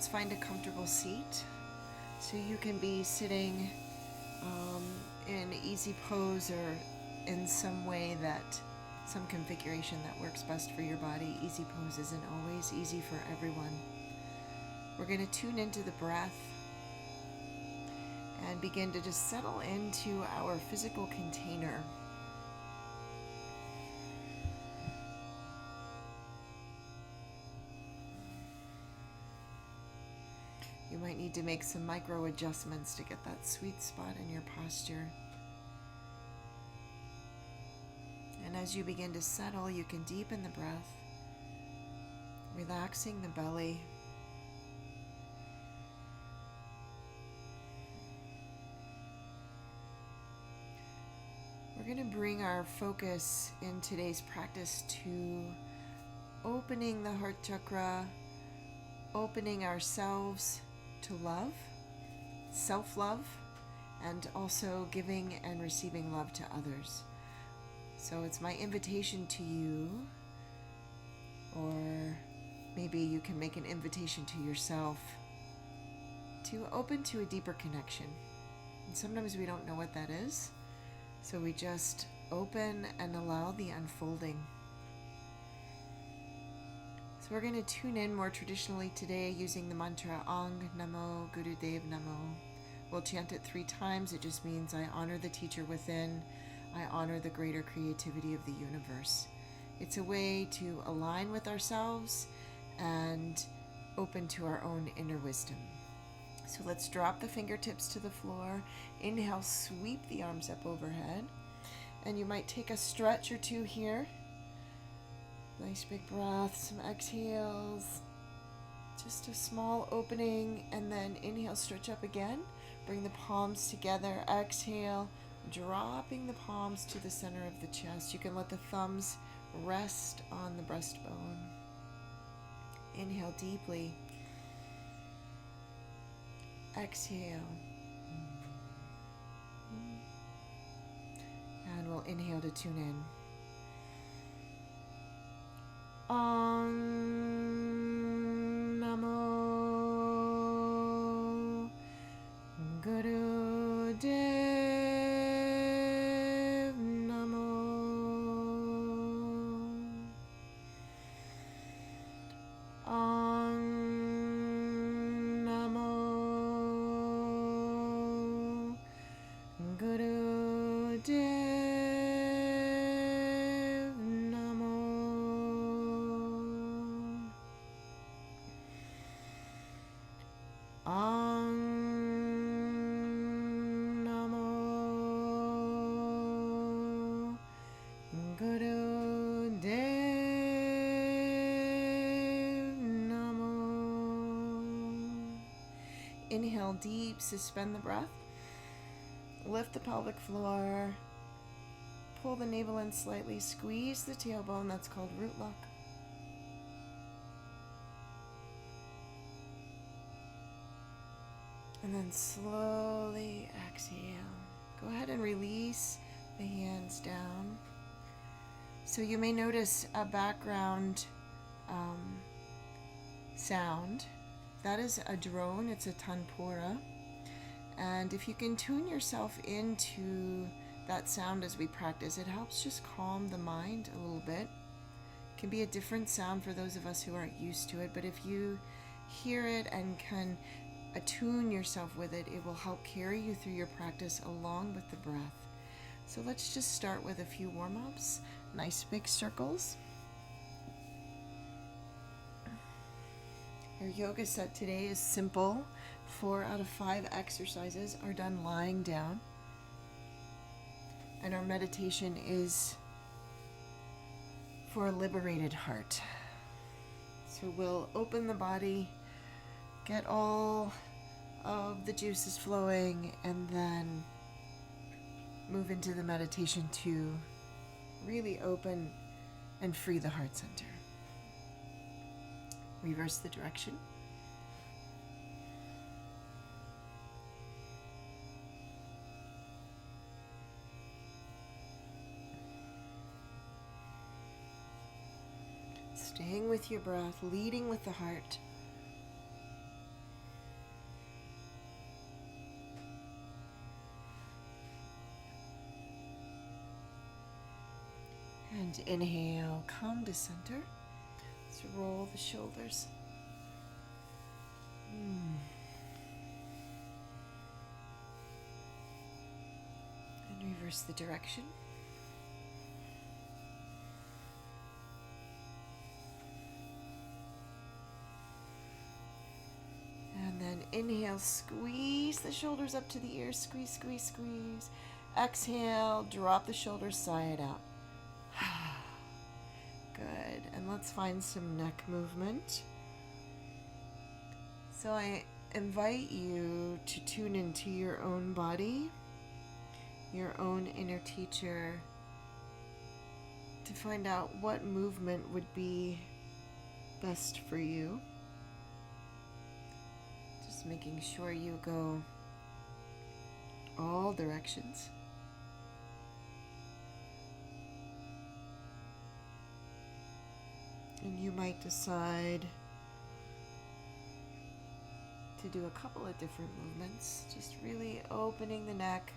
Let's find a comfortable seat. So you can be sitting in easy pose or in some way some configuration that works best for your body. Easy pose isn't always easy for everyone. We're going to tune into the breath and begin to just settle into our physical container. You might need to make some micro adjustments to get that sweet spot in your posture. And as you begin to settle, you can deepen the breath, relaxing the belly. We're going to bring our focus in today's practice to opening the heart chakra, opening ourselves to love, self-love, and also giving and receiving love to others. So it's my invitation to you, or maybe you can make an invitation to yourself to open to a deeper connection. And sometimes we don't know what that is, so we just open and allow the unfolding. So we're going to tune in more traditionally today using the mantra Ang Namo Gurudev Namo. We'll chant it 3 times. It just means I honor the teacher within. I honor the greater creativity of the universe. It's a way to align with ourselves and open to our own inner wisdom. So let's drop the fingertips to the floor. Inhale, sweep the arms up overhead. And you might take a stretch or 2 here. Nice big breath, some exhales. Just a small opening, and then inhale, stretch up again. Bring the palms together, exhale, dropping the palms to the center of the chest. You can let the thumbs rest on the breastbone. Inhale deeply. Exhale. And we'll inhale to tune in. Om Namo Gurudev Namo. Om Namo Gurudev. Inhale deep, suspend the breath. Lift the pelvic floor. Pull the navel in slightly, squeeze the tailbone. That's called root lock. And then slowly exhale. Go ahead and release the hands down. So you may notice a background sound. That is a drone. It's a tanpura. And if you can tune yourself into that sound as we practice, it helps just calm the mind a little bit. It can be a different sound for those of us who aren't used to it, but if you hear it and can attune yourself with it, it will help carry you through your practice along with the breath. So let's just start with a few warm-ups. Nice big circles. Our yoga set today is simple. 4 out of 5 exercises are done lying down. And our meditation is for a liberated heart. So we'll open the body, get all of the juices flowing, and then move into the meditation to really open and free the heart center. Reverse the direction. Staying with your breath, leading with the heart. And inhale, come to center. Let's roll the shoulders. And reverse the direction. And then inhale, squeeze the shoulders up to the ears. Squeeze, squeeze, squeeze. Exhale, drop the shoulders, sigh it out. Good. And let's find some neck movement. So I invite you to tune into your own body, your own inner teacher, to find out what movement would be best for you. Just making sure you go all directions. And you might decide to do a couple of different movements, just really opening the neck,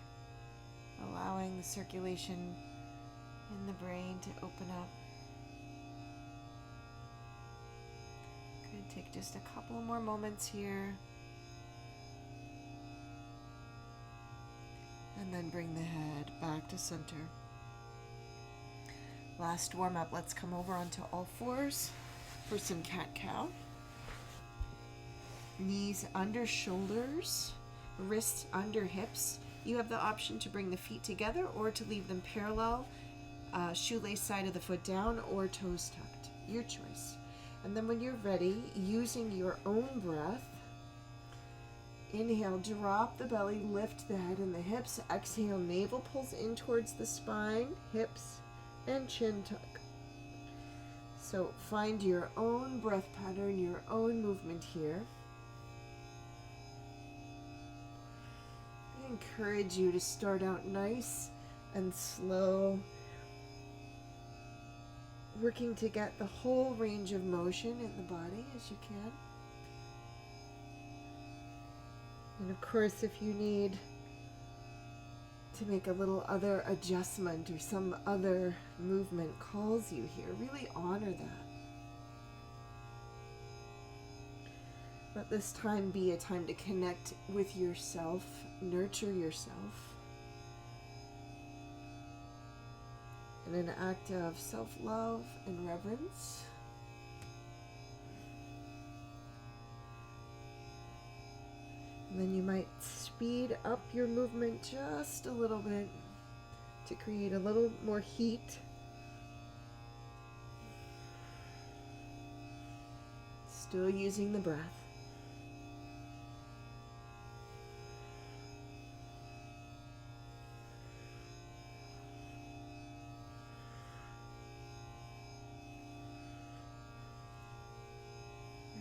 allowing the circulation in the brain to open up. Good, take just a couple more moments here. And then bring the head back to center. Last warm up, let's come over onto all fours for some cat-cow. Knees under shoulders, wrists under hips. You have the option to bring the feet together or to leave them parallel, shoelace side of the foot down or toes tucked, your choice. And then when you're ready, using your own breath, inhale, drop the belly, lift the head and the hips. Exhale, navel pulls in towards the spine, hips, and chin tuck. So find your own breath pattern, your own movement here. I encourage you to start out nice and slow, working to get the whole range of motion in the body as you can. And of course, if you need to make a little other adjustment or some other movement calls you here, really honor that. Let this time be a time to connect with yourself, nurture yourself, in an act of self-love and reverence. And then you might speed up your movement just a little bit to create a little more heat. Still using the breath.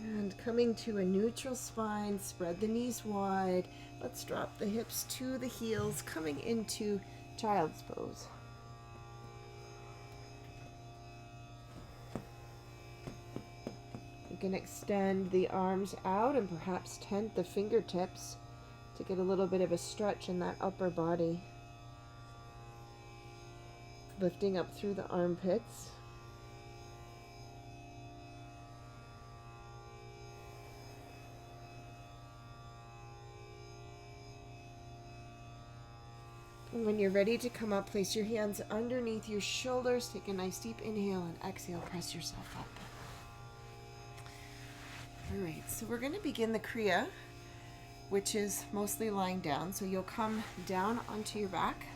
And coming to a neutral spine, spread the knees wide. Let's drop the hips to the heels, coming into child's pose. You can extend the arms out and perhaps tent the fingertips to get a little bit of a stretch in that upper body. Lifting up through the armpits. And when you're ready to come up, place your hands underneath your shoulders. Take a nice deep inhale and exhale. Press yourself up. All right, so we're going to begin the Kriya, which is mostly lying down. So you'll come down onto your back.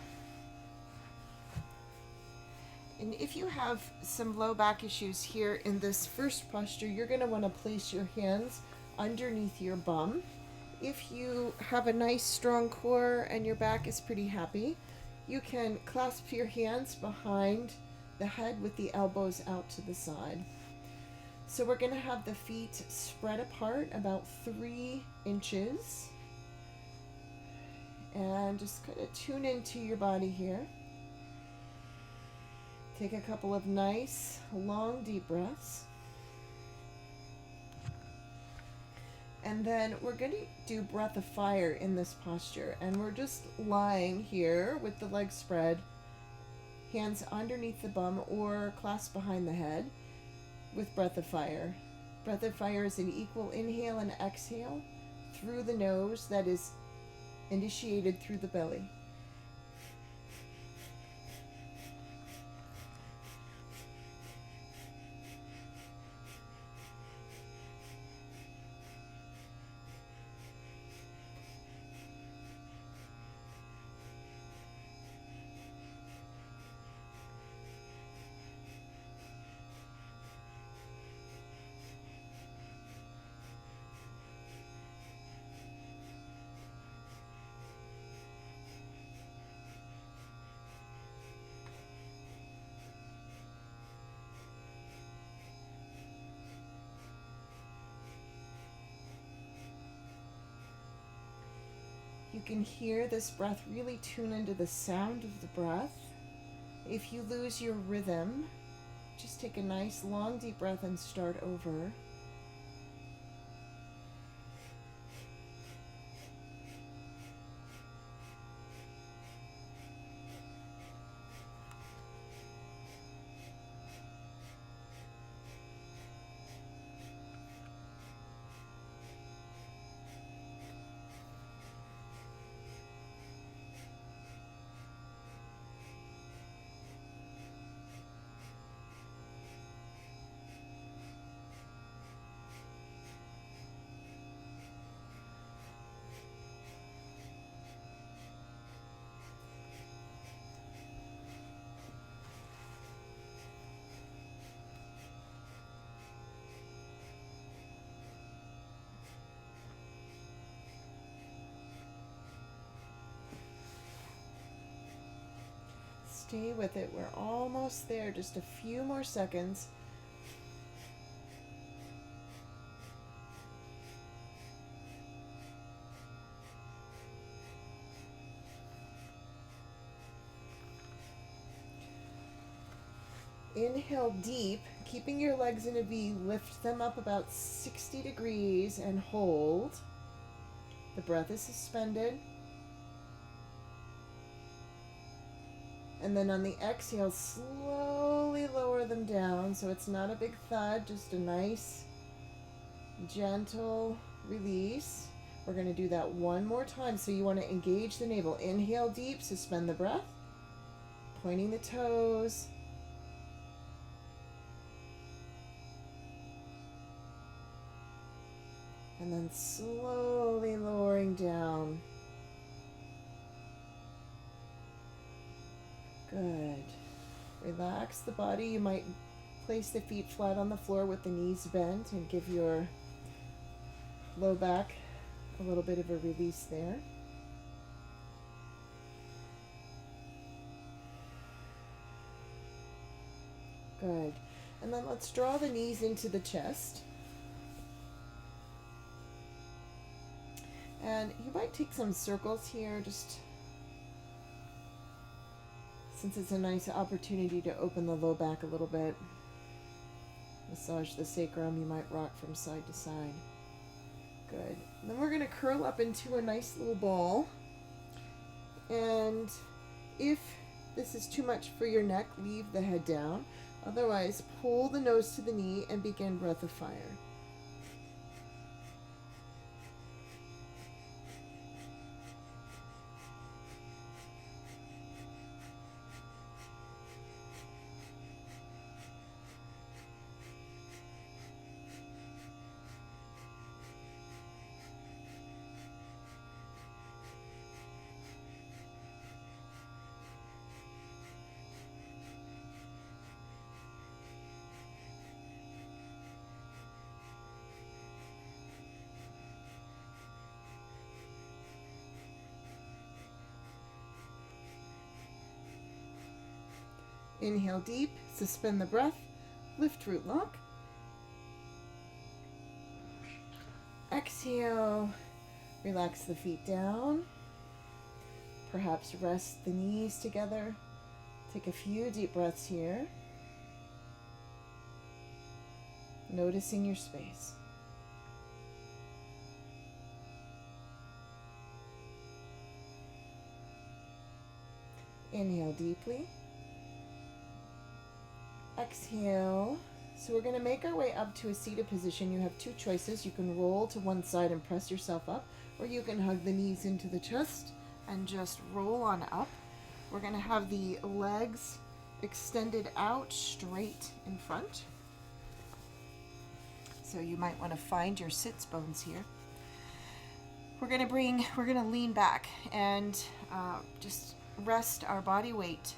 And if you have some low back issues here in this first posture, you're going to want to place your hands underneath your bum. If you have a nice strong core and your back is pretty happy, you can clasp your hands behind the head with the elbows out to the side. So we're going to have the feet spread apart about 3 inches. And just kind of tune into your body here. Take a couple of nice, long, deep breaths. And then we're going to do breath of fire in this posture. And we're just lying here with the legs spread, Hands underneath the bum or clasped behind the head with breath of fire. Breath of fire is an equal inhale and exhale through the nose that is initiated through the belly. You can hear this breath really tune into the sound of the breath. If you lose your rhythm, just take a nice long deep breath and start over. Stay with it. We're almost there. Just a few more seconds. Inhale deep, keeping your legs in a V. Lift them up about 60 degrees and hold. The breath is suspended. And then on the exhale, slowly lower them down so it's not a big thud, just a nice, gentle release. We're going to do that one more time. So you want to engage the navel. Inhale deep, suspend the breath, pointing the toes. And then slowly lowering down. Good. Relax the body. You might place the feet flat on the floor with the knees bent and give your low back a little bit of a release there. Good. And then let's draw the knees into the chest. And you might take some circles here, just since it's a nice opportunity to open the low back a little bit. Massage the sacrum. You might rock from side to side. Good. And then we're going to curl up into a nice little ball. And if this is too much for your neck, leave the head down. Otherwise, pull the nose to the knee and begin breath of fire. Inhale deep, suspend the breath, lift root lock. Exhale, relax the feet down. Perhaps rest the knees together. Take a few deep breaths here. Noticing your space. Inhale deeply. Exhale. So we're going to make our way up to a seated position. You have two choices. You can roll to one side and press yourself up, or you can hug the knees into the chest and just roll on up. We're going to have the legs extended out straight in front. So you might want to find your sits bones here. We're going to lean back and just rest our body weight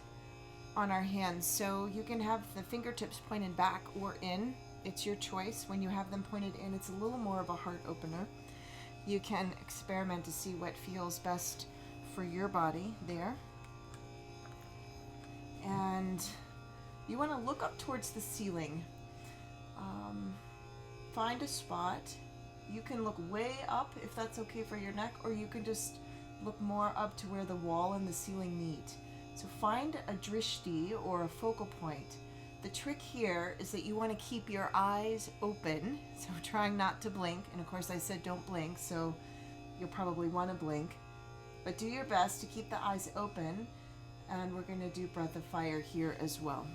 on our hands. So you can have the fingertips pointed back or in. It's your choice. When you have them pointed in, it's a little more of a heart opener. You can experiment to see what feels best for your body there. And you want to look up towards the ceiling. Find a spot. You can look way up if that's okay for your neck, or you can just look more up to where the wall and the ceiling meet. So find a drishti or a focal point. The trick here is that you want to keep your eyes open, so trying not to blink. And of course I said don't blink, so you'll probably want to blink. But do your best to keep the eyes open, and we're going to do breath of fire here as well.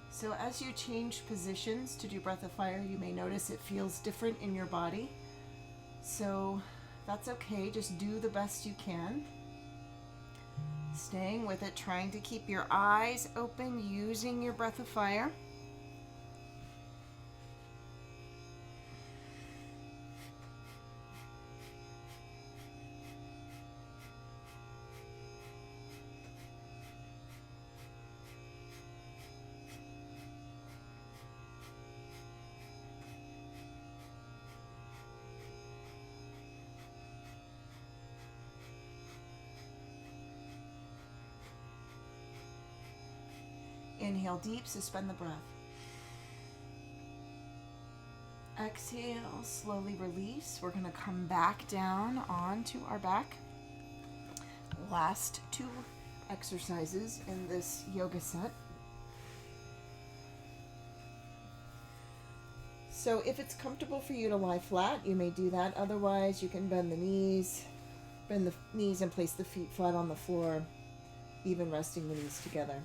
So as you change positions to do breath of fire, you may notice it feels different in your body. So that's okay, just do the best you can. Staying with it, trying to keep your eyes open, using your breath of fire. Inhale deep, suspend the breath. Exhale, slowly release. We're going to come back down onto our back. Last two exercises in this yoga set. So if it's comfortable for you to lie flat, you may do that. Otherwise, you can bend the knees and place the feet flat on the floor, even resting the knees together.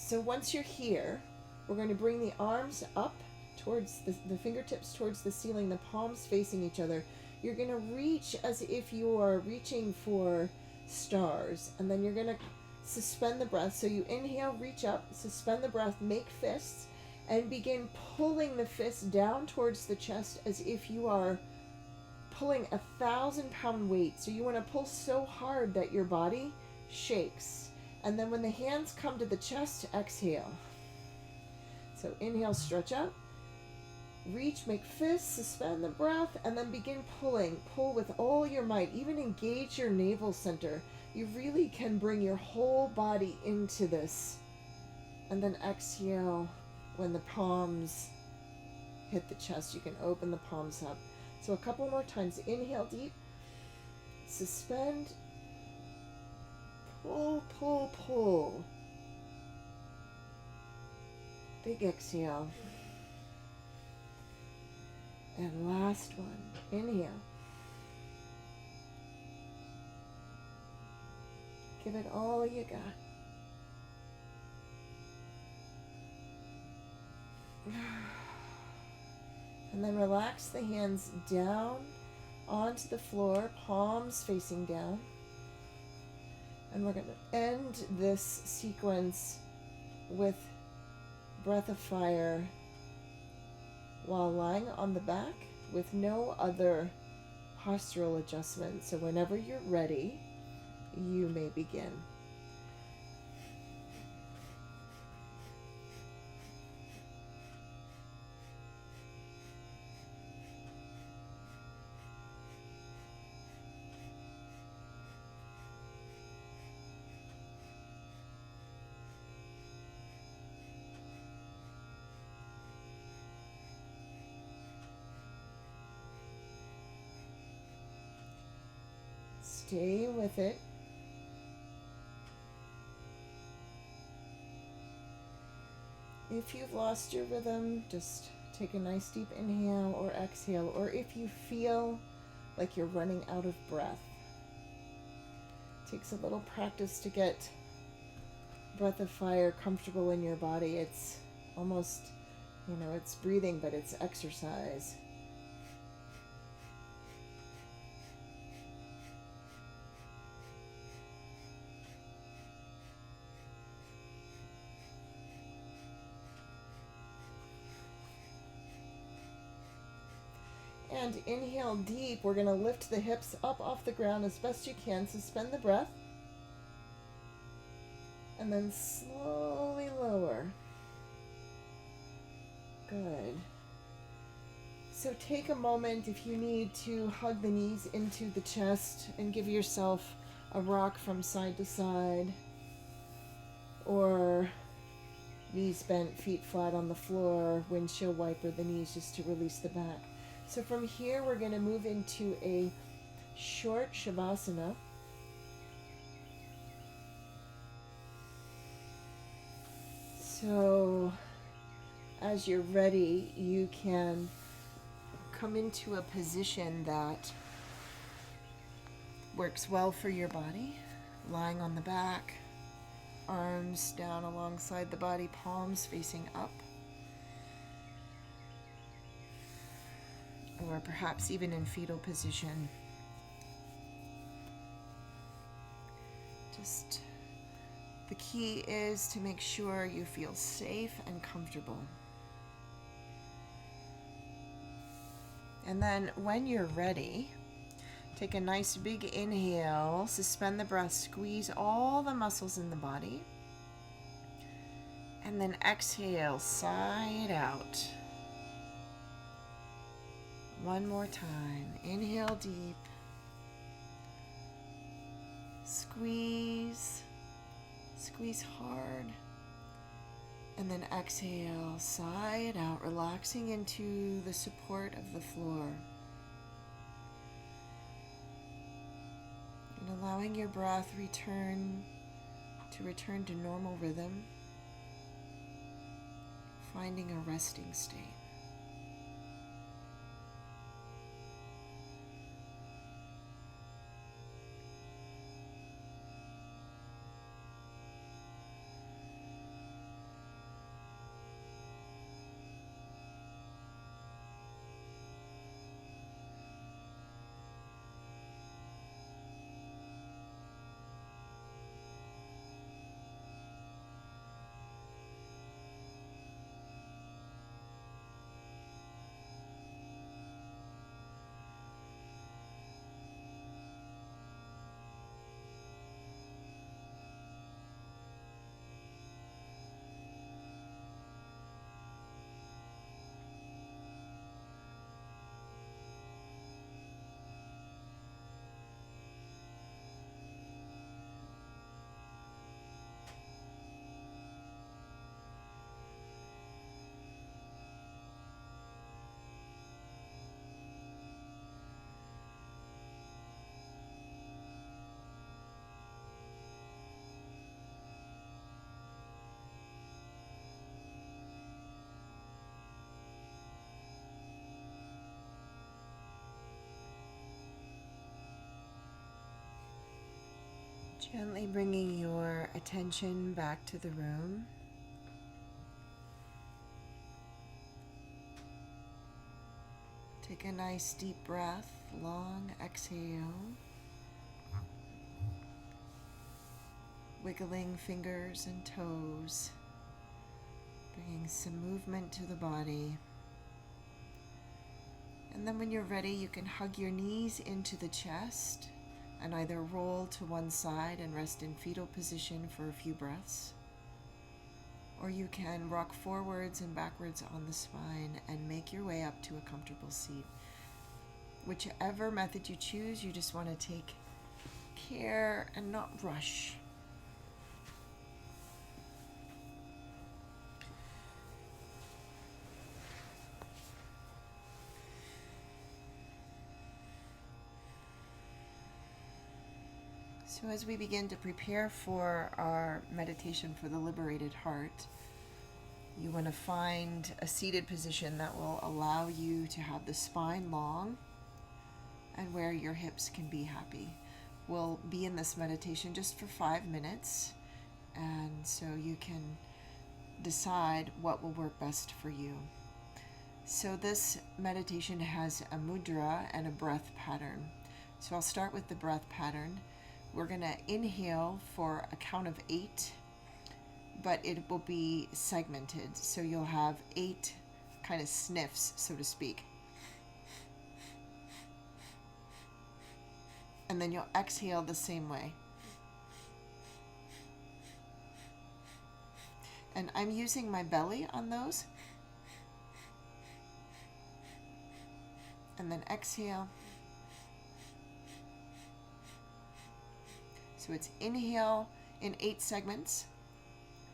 So once you're here, we're going to bring the arms up towards the fingertips towards the ceiling, the palms facing each other. You're going to reach as if you are reaching for stars, and then you're going to suspend the breath. So you inhale, reach up, suspend the breath, make fists, and begin pulling the fists down towards the chest as if you are pulling 1,000-pound weight. So you want to pull so hard that your body shakes. And then when the hands come to the chest, exhale. So inhale, stretch up, reach, make fists, suspend the breath, and then begin pulling. Pull with all your might, even engage your navel center. You really can bring your whole body into this. And then exhale. When the palms hit the chest, you can open the palms up. So a couple more times. Inhale deep, suspend, pull, pull, pull. Big exhale. And last one. Inhale. Give it all you got. And then relax the hands down onto the floor, palms facing down. And we're going to end this sequence with breath of fire while lying on the back with no other postural adjustment. So whenever you're ready, you may begin. stay with it. If you've lost your rhythm, just take a nice deep inhale or exhale, or if you feel like you're running out of breath. It takes a little practice to get breath of fire comfortable in your body. It's almost, it's breathing, but it's exercise. And inhale deep. We're going to lift the hips up off the ground as best you can. Suspend the breath. And then slowly lower. Good. So take a moment if you need to hug the knees into the chest and give yourself a rock from side to side. Or knees bent, feet flat on the floor, windshield wiper the knees just to release the back. So from here, we're going to move into a short Shavasana. So as you're ready, you can come into a position that works well for your body, lying on the back, arms down alongside the body, palms facing up. Or perhaps even in fetal position. Just the key is to make sure you feel safe and comfortable. And then when you're ready, take a nice big inhale, suspend the breath, squeeze all the muscles in the body. And then exhale, sigh it out. One more time. Inhale deep. Squeeze. Squeeze hard. And then exhale. Sigh it out, relaxing into the support of the floor. And allowing your breath to return to normal rhythm. Finding a resting state. Gently bringing your attention back to the room. Take a nice deep breath, long exhale. Wiggling fingers and toes, bringing some movement to the body. And then when you're ready, you can hug your knees into the chest and either roll to one side and rest in fetal position for a few breaths, or you can rock forwards and backwards on the spine and make your way up to a comfortable seat. Whichever method you choose, you just want to take care and not rush. So as we begin to prepare for our meditation for the liberated heart, you want to find a seated position that will allow you to have the spine long and where your hips can be happy. We'll be in this meditation just for 5 minutes, and so you can decide what will work best for you. So this meditation has a mudra and a breath pattern. So I'll start with the breath pattern. We're going to inhale for a count of 8, but it will be segmented. So you'll have 8 kind of sniffs, so to speak. And then you'll exhale the same way. And I'm using my belly on those. And then exhale. So it's inhale in 8 segments,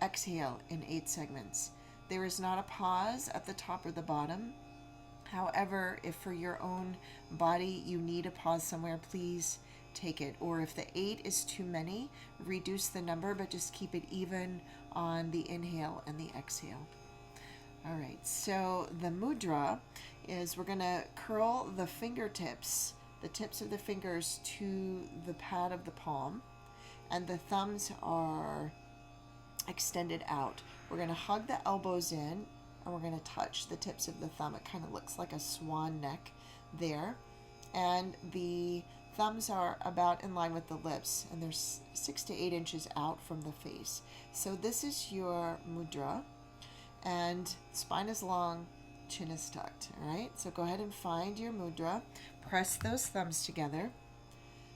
exhale in 8 segments. There is not a pause at the top or the bottom. However, if for your own body you need a pause somewhere, please take it. Or if the 8 is too many, reduce the number, but just keep it even on the inhale and the exhale. All right, so the mudra is we're going to curl the fingertips, the tips of the fingers to the pad of the palm, and the thumbs are extended out. We're going to hug the elbows in, and we're going to touch the tips of the thumb. It kind of looks like a swan neck there. And the thumbs are about in line with the lips, and they're 6 to 8 inches out from the face. So this is your mudra, and spine is long, chin is tucked. All right, so go ahead and find your mudra. Press those thumbs together.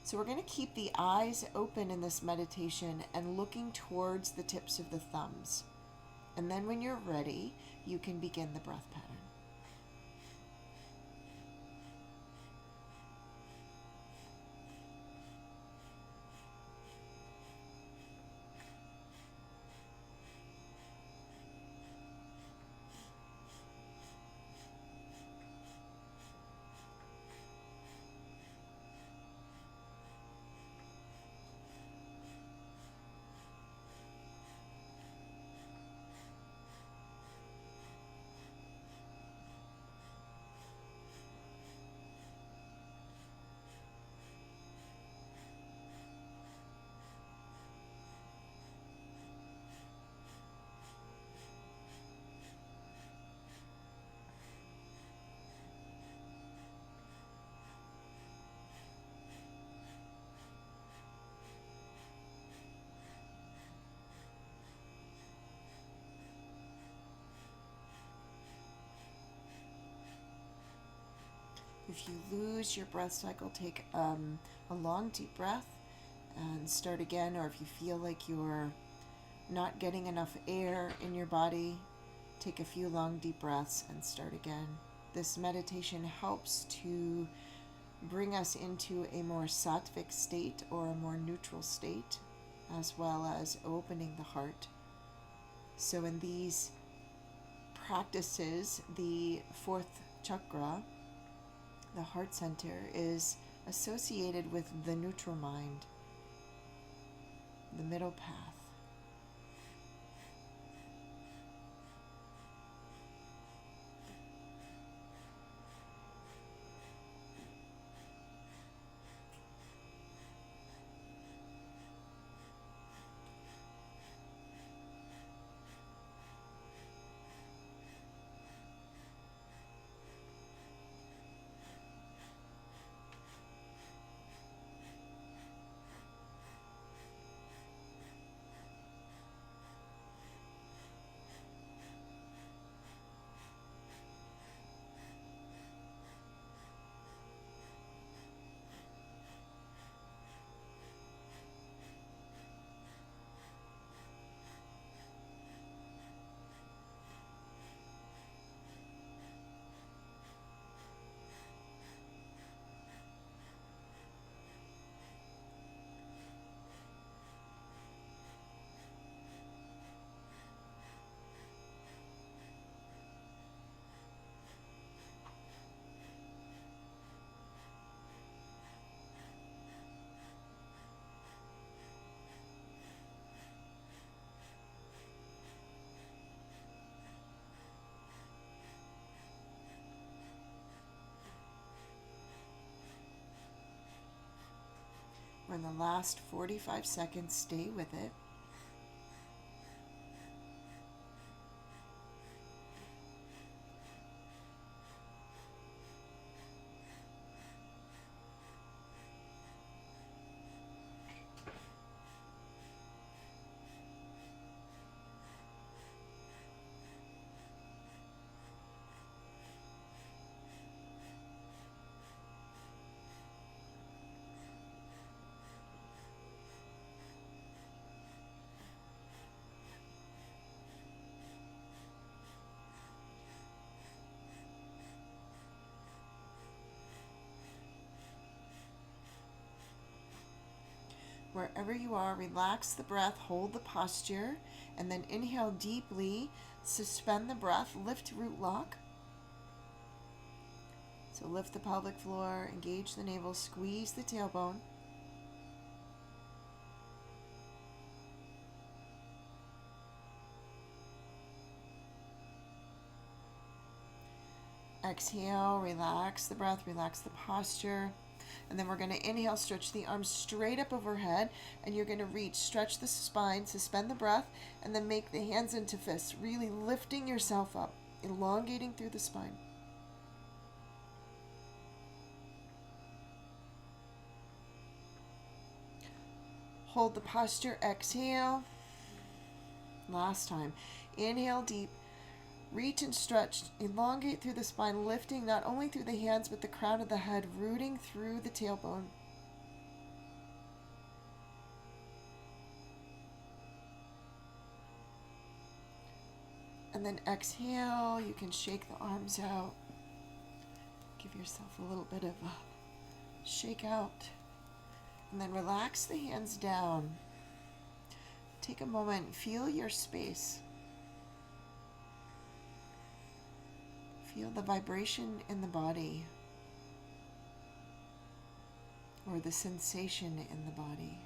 So we're going to keep the eyes open in this meditation and looking towards the tips of the thumbs. And then when you're ready, you can begin the breath pattern. If you lose your breath cycle, take a long deep breath and start again. Or if you feel like you're not getting enough air in your body, take a few long deep breaths and start again. This meditation helps to bring us into a more sāttvic state or a more neutral state, as well as opening the heart. So in these practices, the 4th chakra, the heart center, is associated with the neutral mind, the middle path. We're in the last 45 seconds. Stay with it. Wherever you are, relax the breath, hold the posture, and then inhale deeply, suspend the breath, lift root lock. So lift the pelvic floor, engage the navel, squeeze the tailbone. Exhale, relax the breath, relax the posture. And then we're going to inhale, stretch the arms straight up overhead, and you're going to reach, stretch the spine, suspend the breath, and then make the hands into fists, really lifting yourself up, elongating through the spine. Hold the posture, exhale. Last time. Inhale deep. Reach and stretch, elongate through the spine, lifting not only through the hands but the crown of the head, rooting through the tailbone. And then exhale, you can shake the arms out. Give yourself a little bit of a shake out. And then relax the hands down. Take a moment, feel your space. Feel the vibration in the body, or the sensation in the body.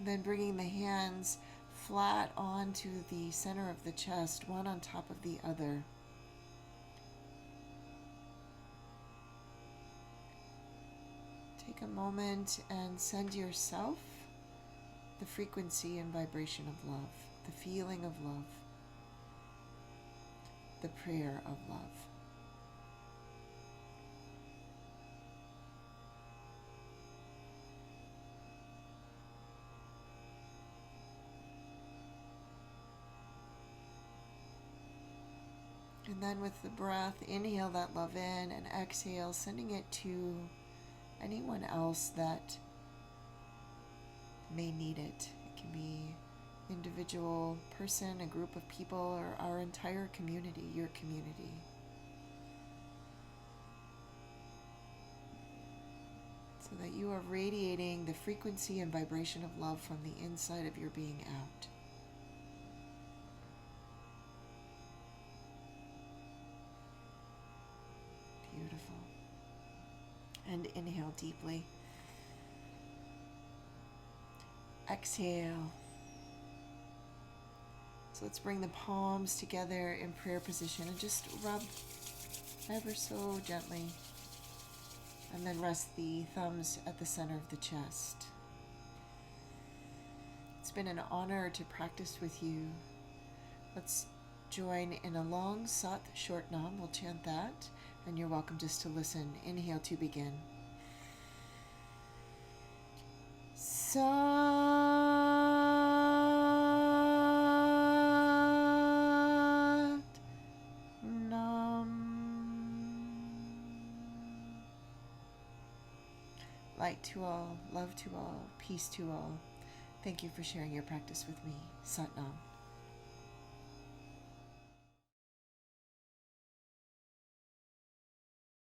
Then bringing the hands flat onto the center of the chest, one on top of the other. Take a moment and send yourself the frequency and vibration of love, the feeling of love, the prayer of love. And then with the breath, inhale that love in and exhale, sending it to anyone else that may need it. It can be individual person, a group of people, or our entire community, your community. So that you are radiating the frequency and vibration of love from the inside of your being out. Beautiful. And inhale deeply. Exhale. So let's bring the palms together in prayer position and just rub ever so gently. And then rest the thumbs at the center of the chest. It's been an honor to practice with you. Let's join in a long Sat short Nam. We'll chant that. And you're welcome just to listen. Inhale to begin. Sat Nam. Light to all, love to all, peace to all. Thank you for sharing your practice with me. Sat Nam.